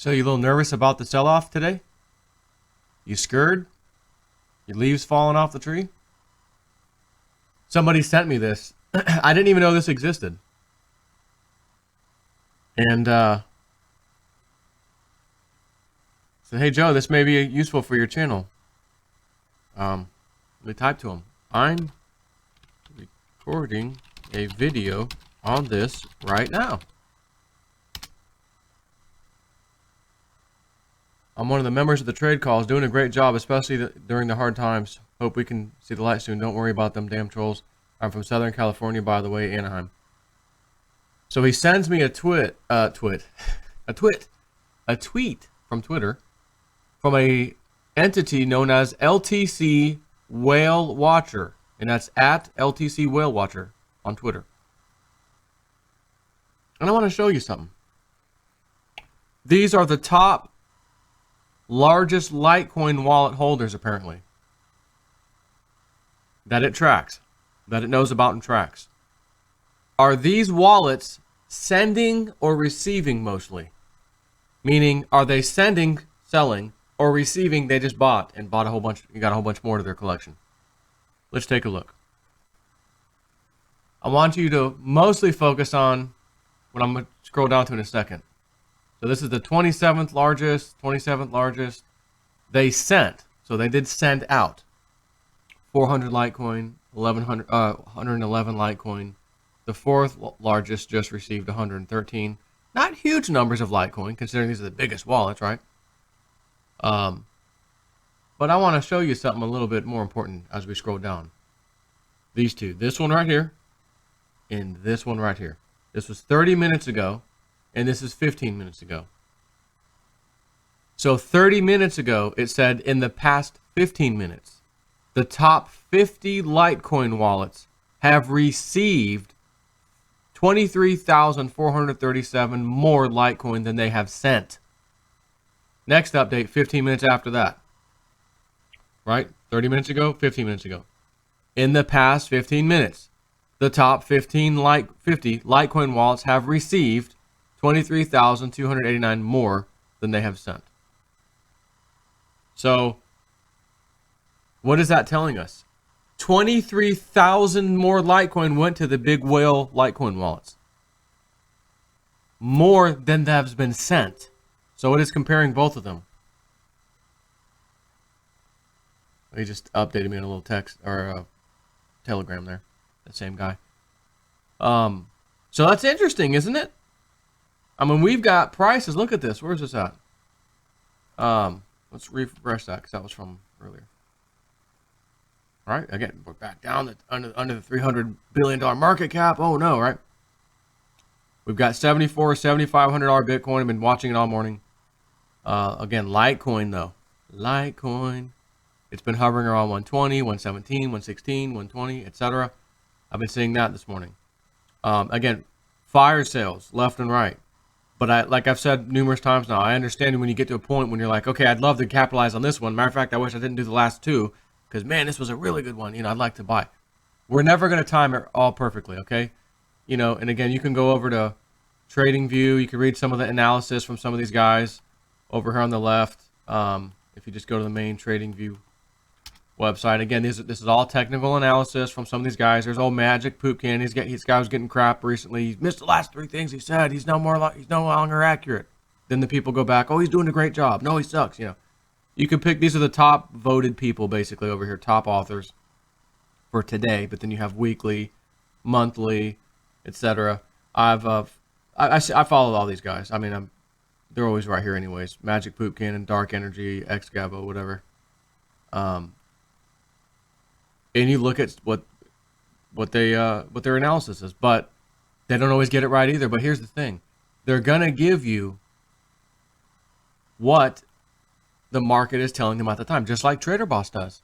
So you a little nervous about the sell-off today? You scared? Your leaves falling off the tree? Somebody sent me this. I didn't even know this existed. And said, hey Joe, this may be useful for your channel. Let me type to him. I'm recording a video on this right now. I'm one of the members of the trade calls, doing a great job, especially during the hard times. Hope we can see the light soon. Don't worry about them damn trolls. I'm from Southern California, by the way, Anaheim. So he sends me a tweet from Twitter from a entity known as LTC Whale Watcher, and that's at LTC Whale Watcher on Twitter. And I want to show you something. These are the top largest Litecoin wallet holders, apparently, that it tracks, that it knows about and tracks. Are these wallets sending or receiving mostly? Meaning, are they sending, selling, or receiving? They just bought a whole bunch. You got a whole bunch more to their collection. Let's take a look. I want you to mostly focus on what I'm going to scroll down to in a second. So this is the 27th largest. They sent, so they did send out 400 Litecoin, 111 Litecoin. The fourth largest just received 113. Not huge numbers of Litecoin, considering these are the biggest wallets, right? But I want to show you something a little bit more important as we scroll down. These two, this one right here, and this one right here. This was 30 minutes ago, and this is 15 minutes ago. So 30 minutes ago, it said in the past 15 minutes, the top 50 Litecoin wallets have received 23,437 more Litecoin than they have sent. Next update, 15 minutes after that. Right? 30 minutes ago, 15 minutes ago. In the past 15 minutes, the top 50 Litecoin wallets have received 23,289 more than they have sent. So, what is that telling us? 23,000 more Litecoin went to the big whale Litecoin wallets. More than that has been sent. So it is comparing both of them. He just updated me on a little text or a telegram there. The same guy. So that's interesting, isn't it? I mean, we've got prices. Look at this. Where's this at? Let's refresh that because that was from earlier. All right, again, we're back down under the $300 billion market cap. Oh no, right? We've got $7,500 Bitcoin. I've been watching it all morning. Again, Litecoin though. Litecoin. It's been hovering around 120, 117, 116, 120, etc. I've been seeing that this morning. Again, fire sales left and right. But like I've said numerous times now, I understand when you get to a point when you're like, okay, I'd love to capitalize on this one. Matter of fact, I wish I didn't do the last two because, man, this was a really good one. I'd like to buy. We're never going to time it all perfectly, okay? And again, you can go over to TradingView. You can read some of the analysis from some of these guys over here on the left. If you just go to the main TradingView website. Again, this is all technical analysis from some of these guys. There's old Magic Poop Can. This guy was getting crap recently. He missed the last three things he said. He's no longer accurate. Then the people go back, oh, he's doing a great job. No, he sucks. You can pick. These are the top voted people basically over here, top authors for today. But then you have weekly, monthly, etc. I follow all these guys. I mean, they're always right here anyways. Magic Poop Cannon, Dark Energy, XGabo, whatever. And you look at what their analysis is, but they don't always get it right either. But here's the thing: they're gonna give you what the market is telling them at the time, just like TraderBoss does.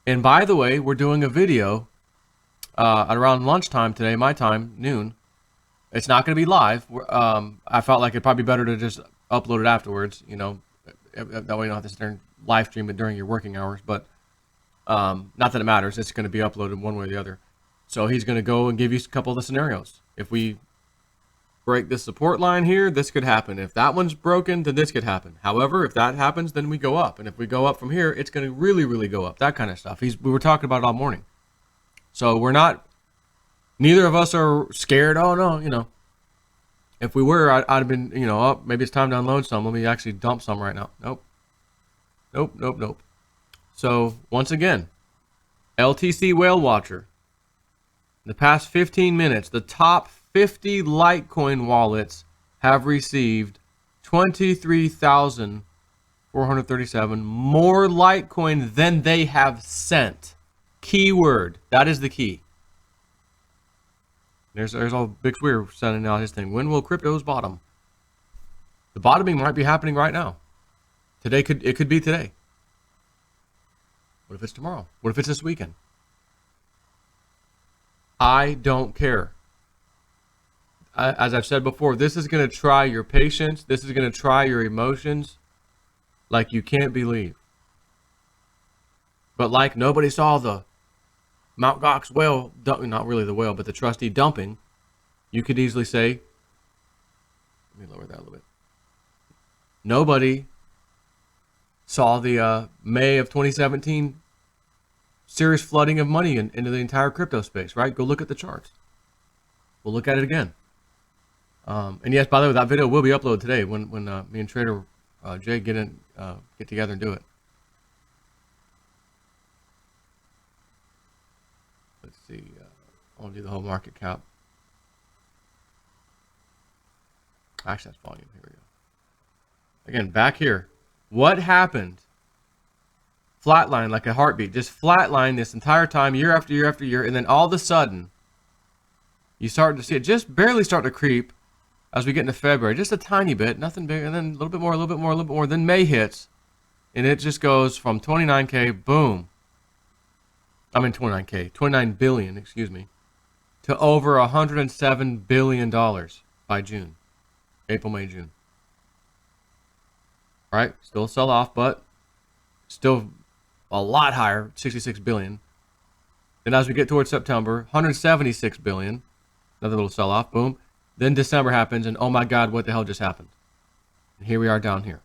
And by the way, we're doing a video at around lunchtime today, my time, noon. It's not going to be live. I felt like it'd probably be better to just upload it afterwards. That way you don't have to sit there and live stream it during your working hours. But not that it matters. It's going to be uploaded one way or the other. So he's going to go and give you a couple of the scenarios. If we break this support line here, this could happen. If that one's broken, then this could happen. However, if that happens, then we go up. And if we go up from here, it's going to really, really go up. That kind of stuff. We were talking about it all morning. So we're not, neither of us are scared. Oh, no, you know. If we were, I'd have been, you know, oh, maybe it's time to unload some. Let me actually dump some right now. Nope. Nope, nope, nope. So, once again, LTC Whale Watcher. In the past 15 minutes, the top 50 Litecoin wallets have received 23,437 more Litecoin than they have sent. Keyword. That is the key. There's all Big Swear sending out his thing. When will cryptos bottom? The bottoming might be happening right now. It could be today. What if it's tomorrow? What if it's this weekend? I don't care. As I've said before, this is going to try your patience. This is going to try your emotions like you can't believe. But like nobody saw the Mt. Gox whale, not really the whale, but the trustee dumping, you could easily say, let me lower that a little bit. Nobody saw the May of 2017 serious flooding of money into the entire crypto space, right? Go look at the charts. We'll look at it again. And yes, by the way, that video will be uploaded today when me and Trader Jay get together and do it. Let's see. I want to do the whole market cap. Actually, that's volume. Here we go. Again, back here. What happened? Flatline like a heartbeat. Just flatline this entire time, year after year after year, and then all of a sudden, you start to see it just barely start to creep as we get into February. Just a tiny bit, nothing big, and then a little bit more, a little bit more, a little bit more. Then May hits, and it just goes from 29K, boom. I mean 29K, 29 billion, excuse me, to over $107 billion by June. April, May, June. Right? Still a sell-off, but still a lot higher, 66 billion. Then as we get towards September, 176 billion. Another little sell-off, boom. Then December happens, and oh my God, what the hell just happened? And here we are down here.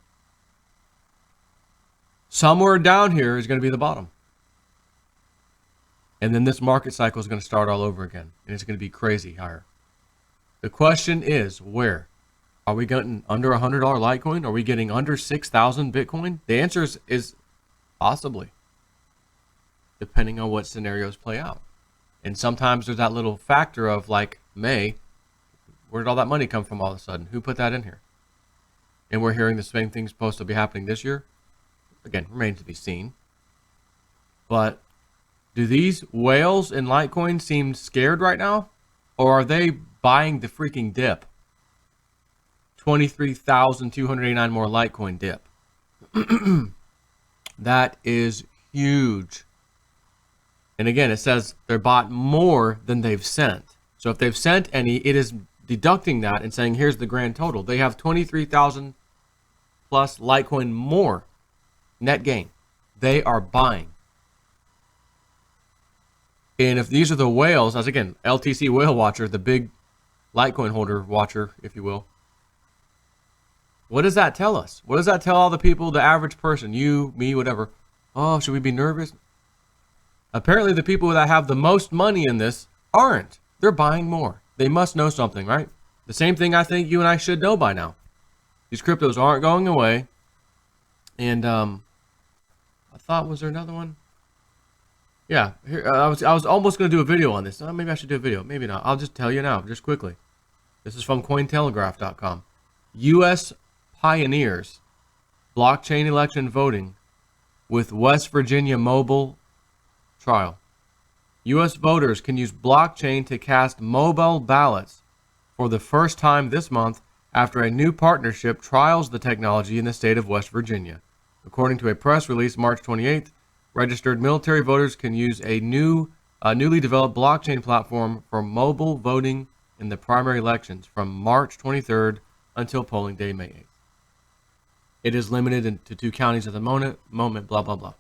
Somewhere down here is going to be the bottom. And then this market cycle is going to start all over again. And it's going to be crazy higher. The question is, where? Are we getting under $100 Litecoin? Are we getting under 6,000 Bitcoin? The answer is possibly, depending on what scenarios play out. And sometimes there's that little factor of like May, where did all that money come from all of a sudden? Who put that in here? And we're hearing the same thing's supposed to be happening this year. Again, remains to be seen. But do these whales in Litecoin seem scared right now? Or are they buying the freaking dip? 23,289 more Litecoin dip. That is huge. And again, it says they're bought more than they've sent. So if they've sent any, it is deducting that and saying, here's the grand total. They have 23,000 plus Litecoin more net gain. They are buying. And if these are the whales, as again, LTC Whale Watcher, the big Litecoin holder watcher, if you will, what does that tell us? What does that tell all the people, the average person, you, me, whatever? Oh, should we be nervous? Apparently the people that have the most money in this aren't. They're buying more. They must know something, right? The same thing I think you and I should know by now. These cryptos aren't going away. And I thought, was there another one? Yeah, here, I was almost going to do a video on this. Maybe I should do a video. Maybe not. I'll just tell you now, just quickly. This is from Cointelegraph.com. U.S. pioneers blockchain election voting with West Virginia mobile trial. U.S. voters can use blockchain to cast mobile ballots for the first time this month after a new partnership trials the technology in the state of West Virginia. According to a press release March 28th, registered military voters can use a newly developed blockchain platform for mobile voting in the primary elections from March 23rd until polling day May 8th. It is limited to 2 counties at the moment, blah, blah, blah.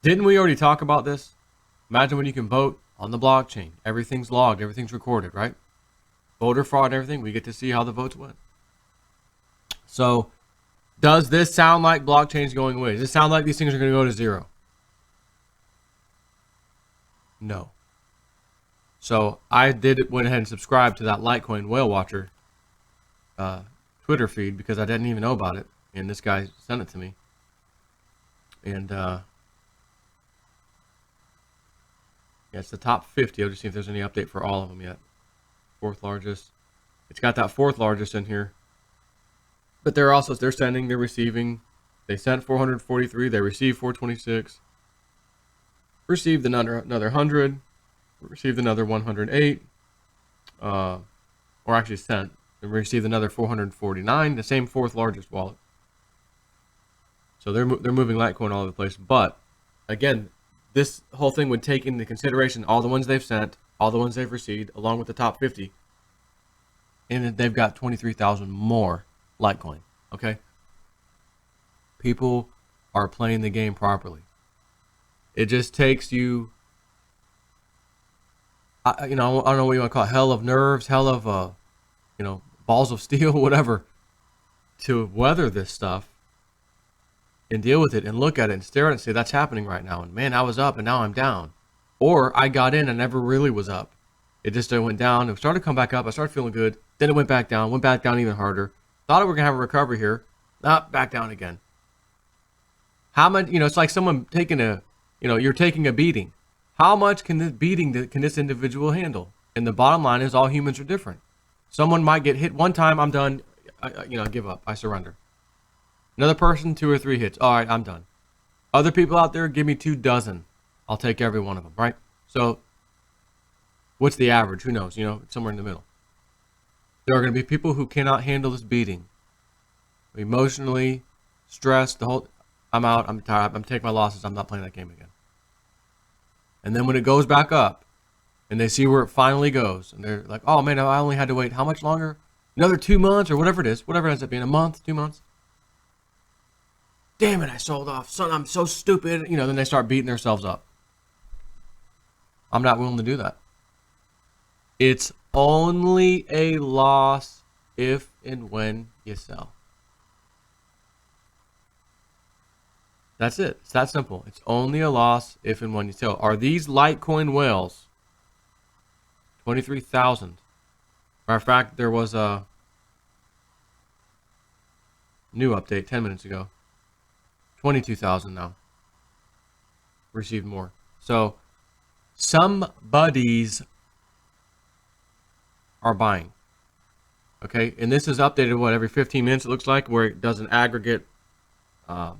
Didn't we already talk about this? Imagine when you can vote on the blockchain. Everything's logged, everything's recorded, right? voter fraud and everything, we get to see how the votes went. So does this sound like blockchain's going away? Does it sound like these things are going to go to zero? No. So I went ahead and subscribed to that Litecoin Whale Watcher Twitter feed because I didn't even know about it, and this guy sent it to me. And yeah, it's the top 50. I'll just see if there's any update for all of them yet. Fourth largest. It's got that fourth largest in here. But they're sending, they're receiving. They sent 443, they received 426. Received another 100. Received another 108. Or actually sent. And received another 449, the same fourth largest wallet. So they're moving Litecoin all over the place. But again, this whole thing would take into consideration all the ones they've sent, all the ones they've received, along with the top 50. And they've got 23,000 more Litecoin. Okay? People are playing the game properly. It just takes you, I don't know what you want to call it, hell of nerves, hell of, balls of steel, whatever, to weather this stuff and deal with it and look at it and stare at it and say, that's happening right now. And man, I was up and now I'm down. Or I got in and never really was up. It just went down. It started to come back up. I started feeling good. Then it went back down even harder. Thought we were going to have a recovery here. Back down again. How much, it's like someone taking you're taking a beating. How much can this individual handle? And the bottom line is all humans are different. Someone might get hit one time, I'm done. I give up. I surrender. Another person, 2 or 3 hits. All right, I'm done. Other people out there, give me 24. I'll take every one of them, right? So what's the average? Who knows? It's somewhere in the middle. There are going to be people who cannot handle this beating. Emotionally stressed. I'm out. I'm tired. I'm taking my losses. I'm not playing that game again. And then when it goes back up and they see where it finally goes and they're like, oh man, I only had to wait how much longer? Another 2 months or whatever it is. Whatever it ends up being, a month, 2 months. Damn it, I sold off. Son, I'm so stupid. Then they start beating themselves up. I'm not willing to do that. It's only a loss if and when you sell. That's it. It's that simple. It's only a loss if and when you sell. Are these Litecoin whales 23,000? Matter of fact, there was a new update 10 minutes ago. 22,000 now. Received more. So some buddies are buying. Okay, and this is updated every 15 minutes it looks like, where it does an aggregate. Let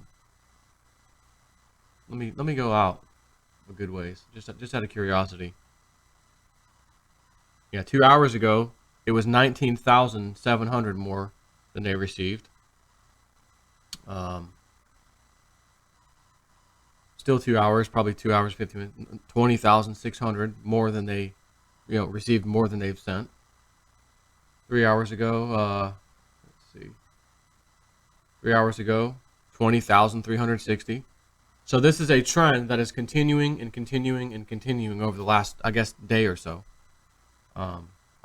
me go out a good ways, just out of curiosity. Yeah, 2 hours ago it was 19,700 more than they received. Still 2 hours, probably 2 hours 50 minutes, 20,600 more than they, received more than they've sent. 3 hours ago, let's see. 3 hours ago, 20,360. So this is a trend that is continuing and continuing and continuing over the last, I guess, day or so.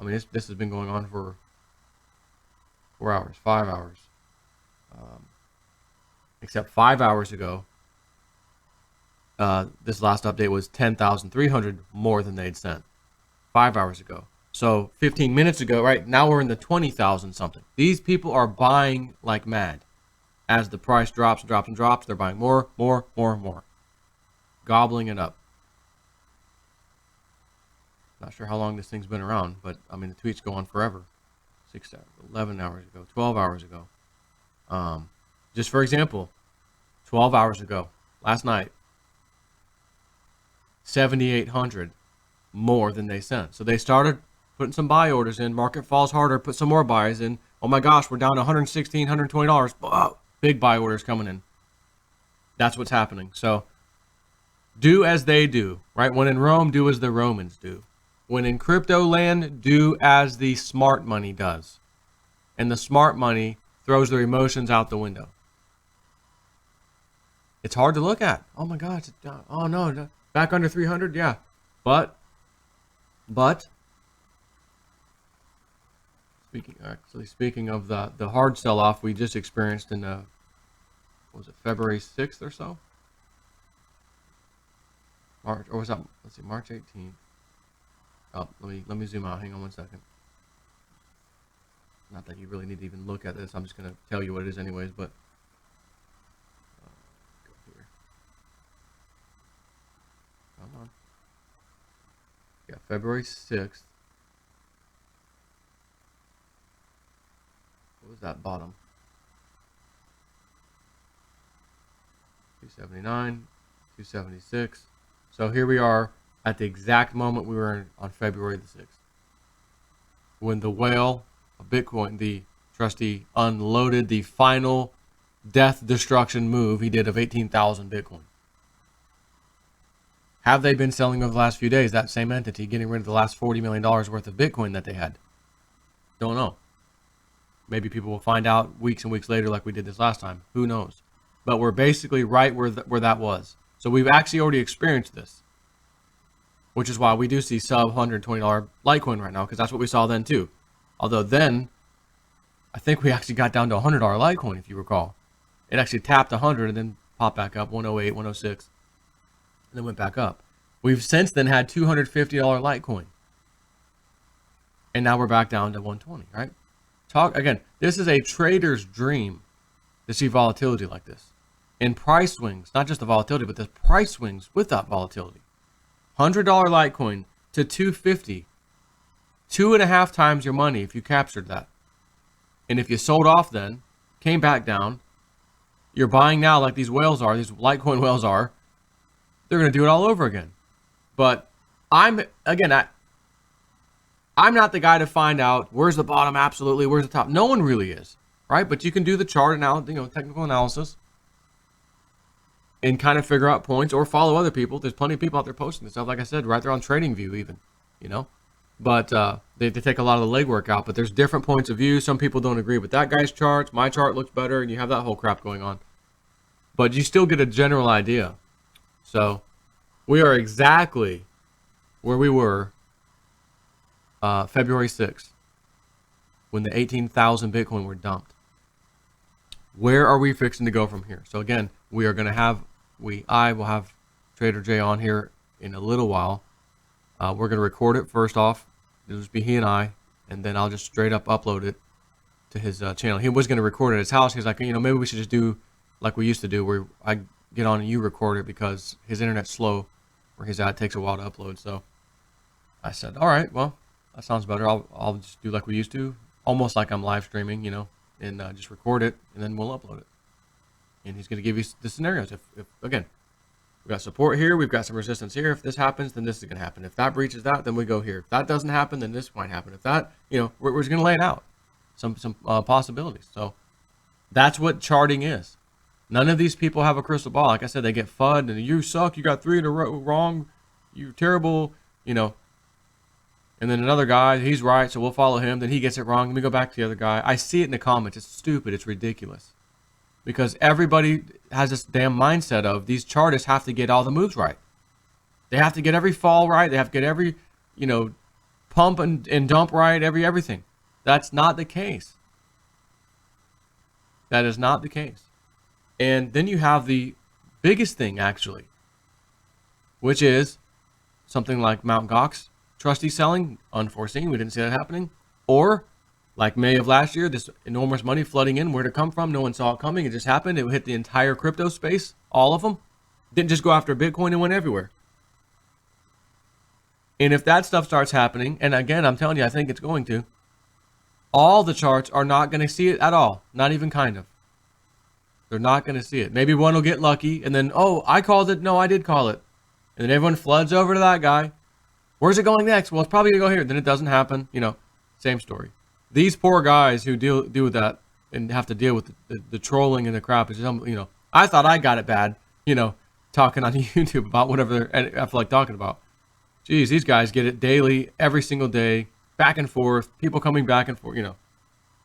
This has been going on for 4 hours, 5 hours. Except 5 hours ago, this last update was 10,300 more than they'd sent 5 hours ago. So 15 minutes ago, right now we're in the 20,000 something. These people are buying like mad. As the price drops and drops and drops, they're buying more, gobbling it up. Not sure how long this thing's been around, but the tweets go on forever. 6 hours, 11 hours ago, 12 hours ago. Just for example, 12 hours ago, last night, 7,800 more than they sent. So they started putting some buy orders in. Market falls harder, put some more buys in. Oh my gosh, we're down to $116, $120. Whoa, big buy orders coming in. That's what's happening. So do as they do, right? When in Rome, do as the Romans do. When in crypto land, do as the smart money does. And the smart money throws their emotions out the window. It's hard to look at. Oh my God. Oh no. Back under 300? Yeah. But Speaking of the hard sell-off we just experienced in what was it, February 6th or so? March, or was that, let's see, March 18th. Oh, let me zoom out. Hang on one second. Not that you really need to even look at this. I'm just gonna tell you what it is anyways, but go here. Come on. Yeah, February 6th. What was that bottom? 279, 276. So here we are at the exact moment we were on February the 6th. When the whale of Bitcoin, the trustee, unloaded the final death destruction move he did of 18,000 Bitcoin. Have they been selling over the last few days, that same entity, getting rid of the last $40 million worth of Bitcoin that they had? Don't know. Maybe people will find out weeks and weeks later like we did this last time. Who knows? But we're basically right where that was. So we've actually already experienced this, which is why we do see sub $120 Litecoin right now, because that's what we saw then too. Although then, I think we actually got down to $100 Litecoin, if you recall. It actually tapped 100 and then popped back up, 108, 106, and then went back up. We've since then had $250 Litecoin. And now we're back down to 120, right? Again, this is a trader's dream to see volatility like this. In price swings, not just the volatility, but the price swings with that volatility. $100 Litecoin to 250, 2.5 times your money if you captured that. And if you sold off then, came back down, you're buying now like these whales are, these Litecoin whales are, they're going to do it all over again. But I'm not the guy to find out where's the bottom absolutely, where's the top. No one really is, right? But you can do the chart technical analysis and kind of figure out points or follow other people. There's plenty of people out there posting this stuff. Like I said, right there on TradingView even, But they take a lot of the legwork out. But there's different points of view. Some people don't agree with that guy's charts. My chart looks better, and you have that whole crap going on. But you still get a general idea. So we are exactly where we were February 6th when the 18,000 Bitcoin were dumped. Where are we fixing to go from here? So again, we are going to have, I will have Trader Jay on here in a little while. We're going to record it first off. It'll just be he and I, and then I'll just straight up upload it to his channel. He was going to record it at his house. He's like, maybe we should just do like we used to do, where I get on and you record it, because his internet's slow where he's at. It takes a while to upload. So I said, all right, well, that sounds better. I'll just do like we used to, almost like I'm live streaming, and just record it, and then we'll upload it. And he's going to give you the scenarios. If again, we've got support here, we've got some resistance here. If this happens, then this is going to happen. If that breaches that, then we go here. If that doesn't happen, then this might happen. If that, we're just going to lay it out, some possibilities. So that's what charting is. None of these people have a crystal ball. Like I said, they get FUD, and you suck. You got 3 in a row wrong. You're terrible. And then another guy, he's right, so we'll follow him. Then he gets it wrong. Then we go back to the other guy. I see it in the comments. It's stupid. It's ridiculous. Because everybody has this damn mindset of these chartists have to get all the moves right. They have to get every fall right. They have to get every, pump and dump right, everything. That's not the case. That is not the case. And then you have the biggest thing, actually, which is something like Mt. Gox trustee selling, unforeseen. We didn't see that happening. Or like May of last year, this enormous money flooding in. Where'd it come from? No one saw it coming. It just happened. It hit the entire crypto space, all of them. Didn't just go after Bitcoin, it went everywhere. And if that stuff starts happening, and again, I'm telling you, I think it's going to, all the charts are not going to see it at all. Not even kind of. They're not going to see it. Maybe one will get lucky, and then, oh, I called it. No, I did call it. And then everyone floods over to that guy. Where's it going next? Well, it's probably going to go here. Then it doesn't happen. Same story. These poor guys who deal with that and have to deal with the trolling and the crap. Is I thought I got it bad, talking on YouTube about whatever I feel like talking about. Geez, these guys get it daily, every single day, back and forth, people coming back and forth, And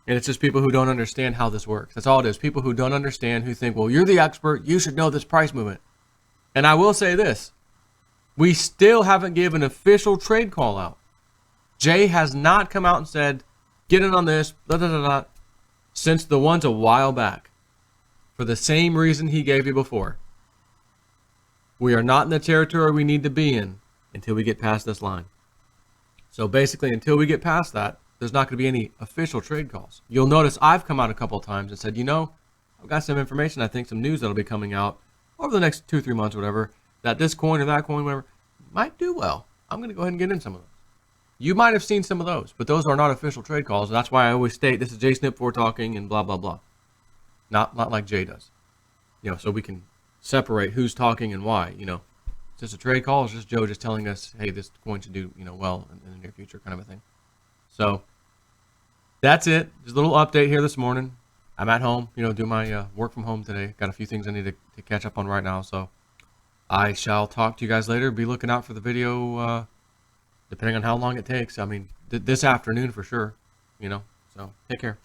it's just people who don't understand how this works. That's all it is. People who don't understand, who think, well, you're the expert. You should know this price movement. And I will say this. We still haven't given an official trade call out. Jay has not come out and said, get in on this, blah, blah, blah, blah. Since the ones a while back, for the same reason he gave you before. We are not in the territory we need to be in until we get past this line. So basically, until we get past that, there's not going to be any official trade calls. You'll notice I've come out a couple of times and said, I've got some information, I think some news that'll be coming out over the next 2-3 months or whatever, that this coin or that coin, whatever, might do well. I'm going to go ahead and get in some of those. You might have seen some of those, but those are not official trade calls. That's why I always state this is Jay Snip4 talking and blah, blah, blah. Not like Jay does. So we can separate who's talking and why. It's just a trade call. It's just Joe just telling us, hey, this coin should do, well in the near future, kind of a thing. So that's it. Just a little update here this morning. I'm at home, do my work from home today. Got a few things I need to catch up on right now. So I shall talk to you guys later. Be looking out for the video, depending on how long it takes. I mean, this afternoon for sure, So take care.